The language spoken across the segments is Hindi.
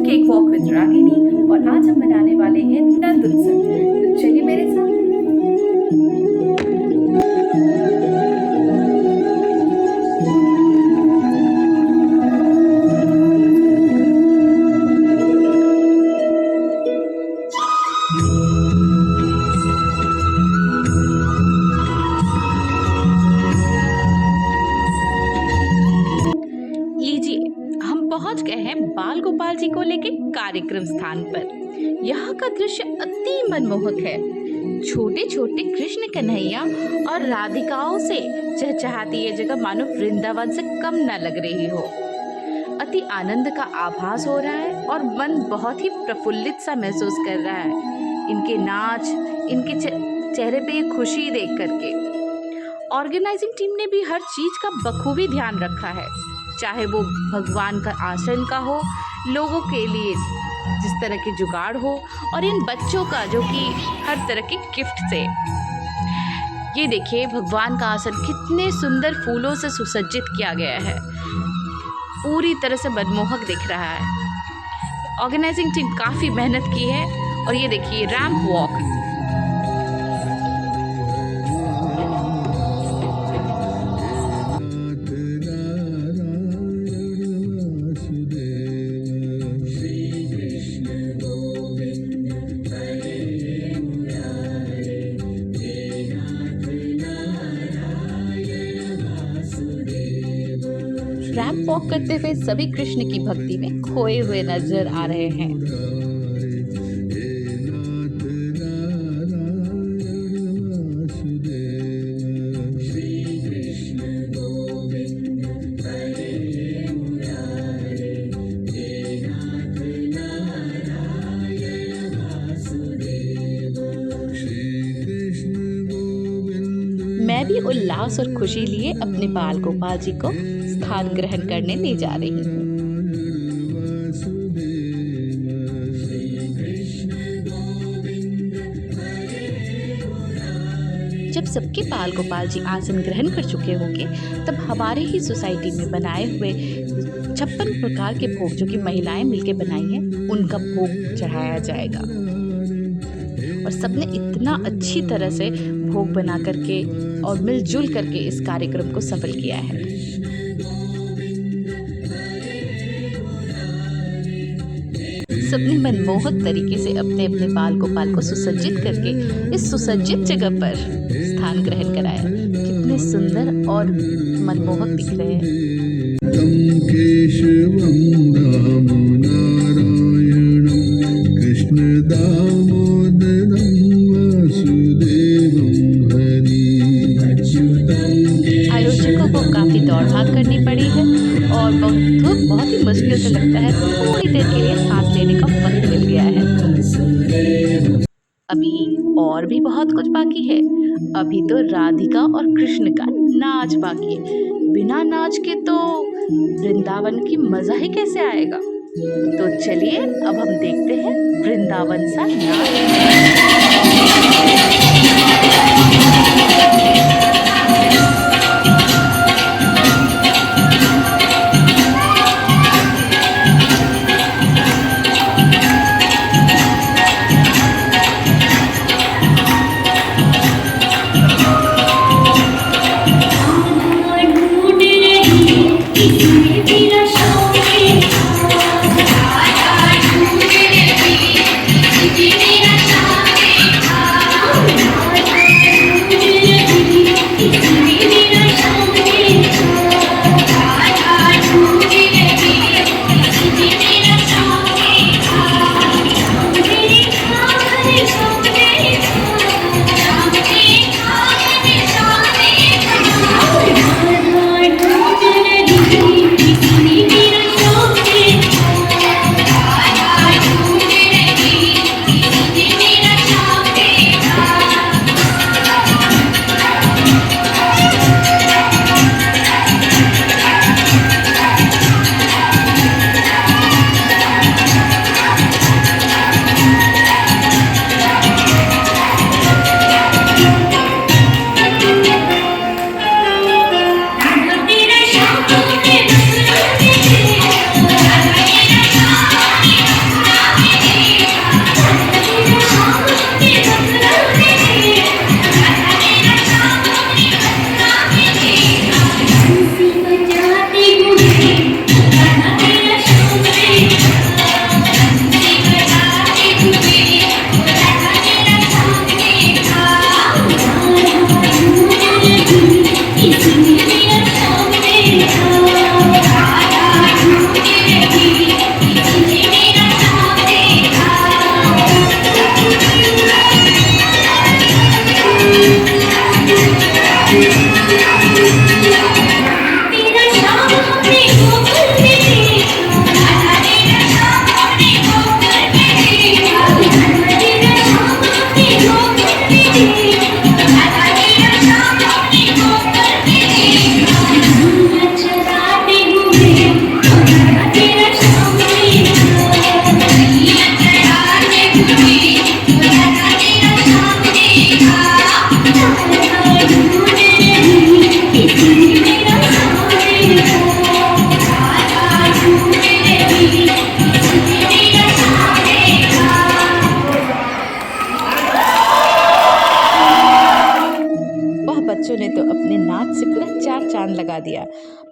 केक वॉक विद रागिनी और आज हम बनाने वाले हैं नंद उत्सव। तो चलिए मेरे साथ। लीजिए, हम पहुंच गए हैं बाल गोपाल जी को लेके कार्यक्रम स्थान पर। यहाँ का दृश्य अति मनमोहक है। छोटे छोटे कृष्ण कन्हैया और राधिकाओं से चहचहाती ये जगह मानो वृंदावन से कम न लग रही हो। अति आनंद का आभास हो रहा है और मन बहुत ही प्रफुल्लित सा महसूस कर रहा है। इनके नाच, इनके चेहरे पे ये खुशी देख करके। ऑर्गेनाइजिंग टीम ने भी हर चीज का बखूबी ध्यान रखा है, चाहे वो भगवान का आसन का हो, लोगों के लिए जिस तरह के जुगाड़ हो और इन बच्चों का जो कि हर तरह के गिफ्ट से। ये देखिए भगवान का आसन कितने सुंदर फूलों से सुसज्जित किया गया है, पूरी तरह से मनमोहक दिख रहा है। ऑर्गेनाइजिंग टीम काफ़ी मेहनत की है। और ये देखिए रैंप वॉक, रैंप वॉक करते हुए सभी कृष्ण की भक्ति में खोए हुए नजर आ रहे हैं। मैं भी उल्लास और खुशी लिए अपने बाल गोपाल जी को स्थान ग्रहण करने ले जा रही हूँ। जब सबके बाल गोपाल जी आसन ग्रहण कर चुके होंगे, तब हमारे ही सोसाइटी में बनाए हुए 56 प्रकार के भोग जो कि महिलाएं मिलके बनाई हैं, उनका भोग चढ़ाया जाएगा। और सबने इतना अच्छी तरह से भोग बना करके और मिलजुल करके इस कार्यक्रम को सफल किया है। सबने मनमोहक तरीके से अपने अपने बाल गोपाल को सुसज्जित करके इस सुसज्जित जगह पर स्थान ग्रहण कराया। कितने सुंदर और मनमोहक दिख रहे हैं। आयोजकों को काफी दौड़ भाग करनी पड़ी है और बहुत ही मुश्किल से लगता है थोड़ी देर के लिए सांस लेने का वक्त मिल गया है। अभी और भी बहुत कुछ बाकी है। अभी तो राधिका और कृष्ण का नाच बाकी है। बिना नाच के तो वृंदावन की मजा ही कैसे आएगा। तो चलिए अब हम देखते हैं वृंदावन सा नाच।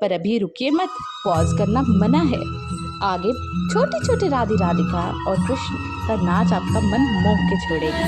पर अभी रुकिए मत, पॉज करना मना है। आगे छोटे छोटे राधे राधिका और कृष्ण का नाच आपका मन मोह के छोड़ेगा।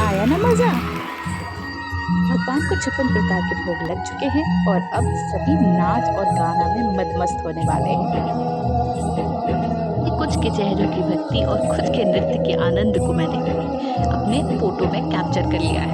आया ना मजा? भगवान को 56 प्रकार के भोग लग चुके हैं और अब सभी नाच और गाना में मदमस्त होने वाले हैं। कुछ के चेहरों की भक्ति और खुद के नृत्य के आनंद को मैंने अपने फोटो में कैप्चर कर लिया है।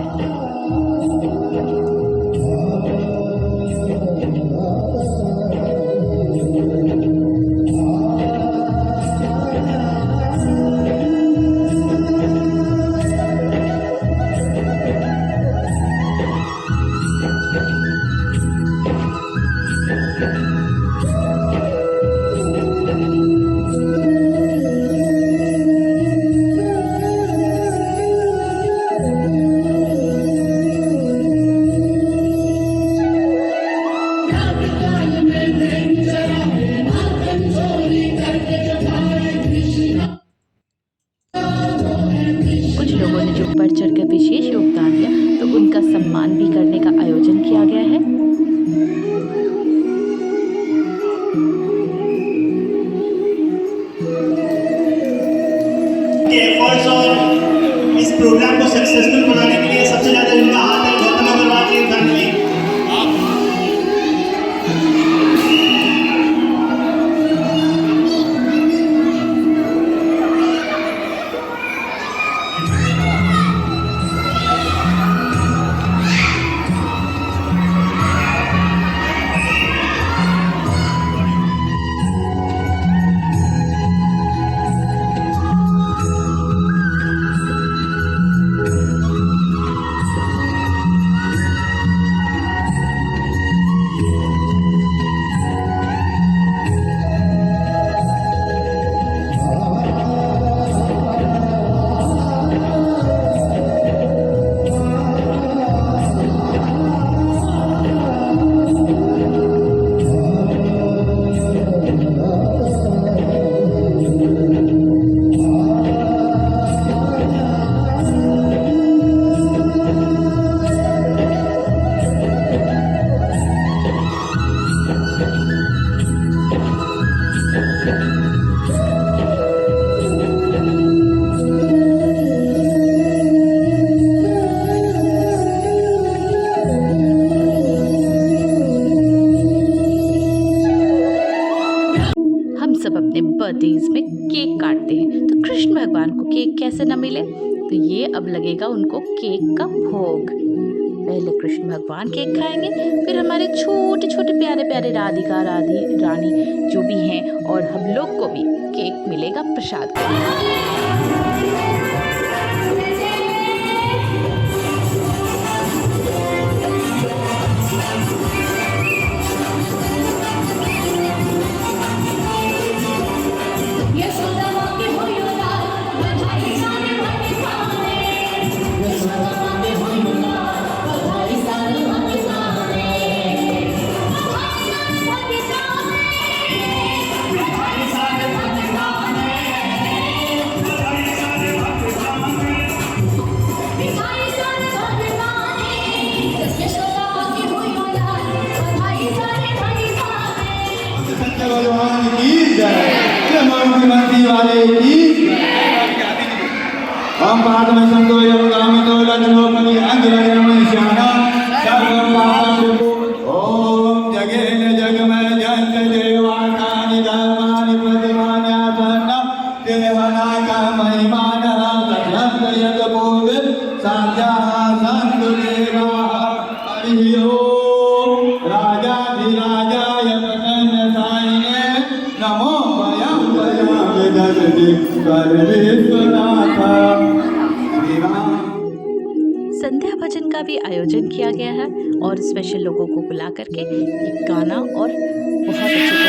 कुछ लोगों ने जो बढ़ चढ़ कर विशेष योगदान दिया तो उनका सम्मान भी करने का आयोजन किया गया है। एफर्ट्स और इस प्रोग्राम को सक्सेसफुल बनाने के लिए सबसे ज्यादा जिनका हाथ है गौतम अग्रवाल की फैमिली। बर्थडेज में केक काटते हैं, तो कृष्ण भगवान को केक कैसे न मिले। तो ये अब लगेगा उनको केक का भोग। पहले कृष्ण भगवान केक खाएंगे, फिर हमारे छोटे छोटे प्यारे प्यारे राधिका रानी जो भी हैं, और हम लोग को भी केक मिलेगा प्रसाद का। भगवान की जय, मुख्यमंत्री वाले की हम पाठ में संतो योगामितो लक्ष्मोपति अंगरमण श्याना सर्वं पापशुभो ओम जगेन जगमय जंत देवाकानि धर्मानि प्रतिमान्यासन्न देवनाका महिमानः तथ्यं यद पूर्व साध्याः सन्तु देवाः हरि ओम राजाधिराजाय प्रसन्नसायिने नमो वयं वयामि जगति सर्वेश्वरनाथ श्री राम। संध्या भजन का भी आयोजन किया गया है और स्पेशल लोगों को बुला करके एक गाना और बहुत अच्छे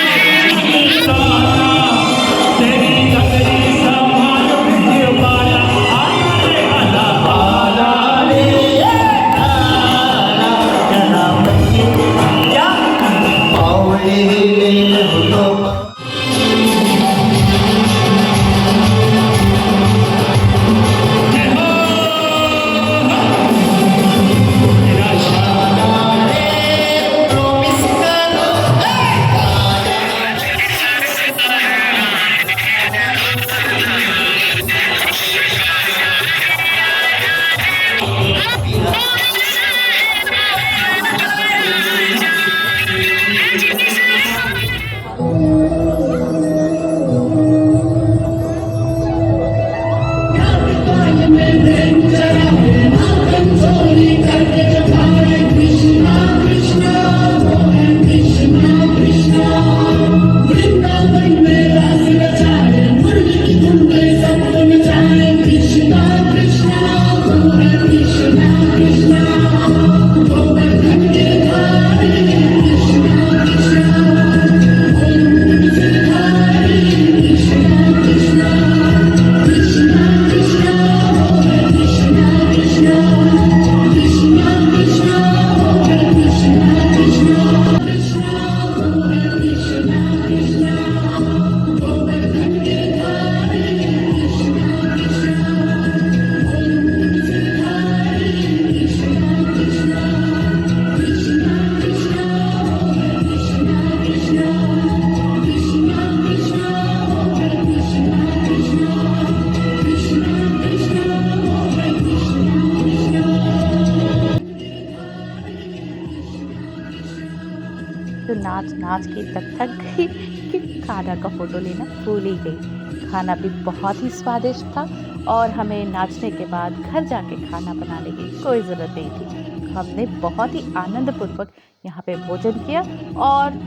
तो नाच के तक थक गई कि खाना का फ़ोटो लेना भूल ही गई। खाना भी बहुत ही स्वादिष्ट था और हमें नाचने के बाद घर जाके खाना बनाने की कोई ज़रूरत नहीं थी। हमने बहुत ही आनंदपूर्वक यहाँ पे भोजन किया और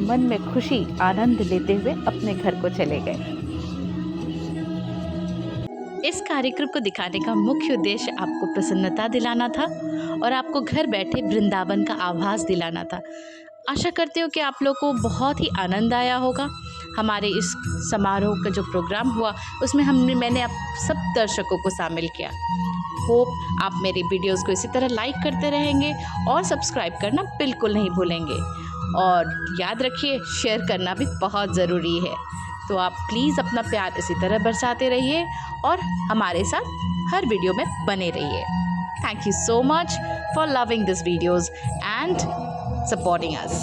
मन में खुशी आनंद लेते हुए अपने घर को चले गए। इस कार्यक्रम को दिखाने का मुख्य उद्देश्य आपको प्रसन्नता दिलाना था और आपको घर बैठे वृंदावन का आभास दिलाना था। आशा करती हूँ कि आप लोग को बहुत ही आनंद आया होगा। हमारे इस समारोह का जो प्रोग्राम हुआ उसमें मैंने आप सब दर्शकों को शामिल किया। होप आप मेरी वीडियोस को इसी तरह लाइक करते रहेंगे और सब्सक्राइब करना बिल्कुल नहीं भूलेंगे। और याद रखिए, शेयर करना भी बहुत ज़रूरी है। तो आप प्लीज़ अपना प्यार इसी तरह बरसाते रहिए और हमारे साथ हर वीडियो में बने रहिए। Thank you so much for loving this videos and supporting us.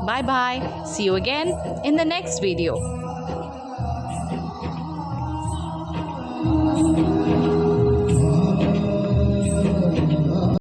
Bye bye. See you again in the next video.